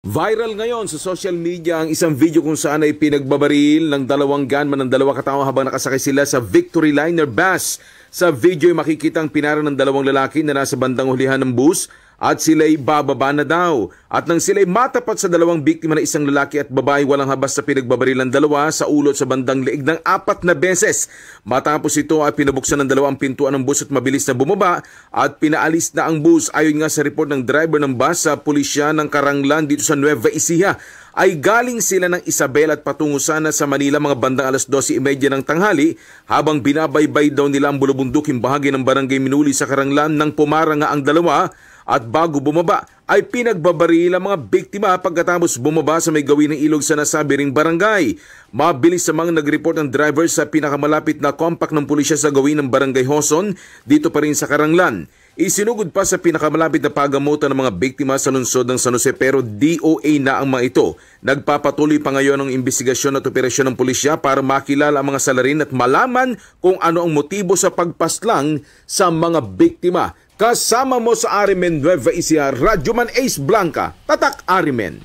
Viral ngayon sa social media ang isang video kung saan ay pinagbabaril ng dalawang gunman ng dalawa katao habang nakasakay sila sa Victory Liner bus. Sa video ay makikita ang pinara ng dalawang lalaki na nasa bandang hulihan ng bus at sila'y bababa na daw. At nang sila'y matapat sa dalawang biktima na isang lalaki at babae, walang habas sa pinagbabaril ng dalawa sa ulot sa bandang leeg ng 4 na beses. Matapos ito ay pinabuksan ng dalawang pintuan ng bus at mabilis na bumaba at pinaalis na ang bus. Ayon nga sa report ng driver ng bus sa pulisya ng Caranglan dito sa Nueva Ecija, ay galing sila ng Isabela at patungo sana sa Manila mga bandang alas 12:30 ng tanghali habang binabaybay daw nila ang bulubunduking bahagi ng barangay Minuli sa Caranglan nang pumara nga ang dalawa. At bago bumaba ay pinagbabaril ang mga biktima pagkatapos bumaba sa may gawin ng ilog sa nasabi ring barangay. Mabilis samang nag-report ang driver sa pinakamalapit na compact ng pulisya sa gawin ng barangay Hoson dito pa rin sa Caranglan. Isinugod pa sa pinakamalapit na pagamutan ng mga biktima sa lungsod ng San Jose pero DOA na ang mga ito. Nagpapatuloy pa ngayon ang investigasyon at operasyon ng pulisya para makilala ang mga salarin at malaman kung ano ang motibo sa pagpaslang sa mga biktima. Kasama mo sa Arimen Nueva Ecija, Radyoman Ace Blanca, Tatak Arimen.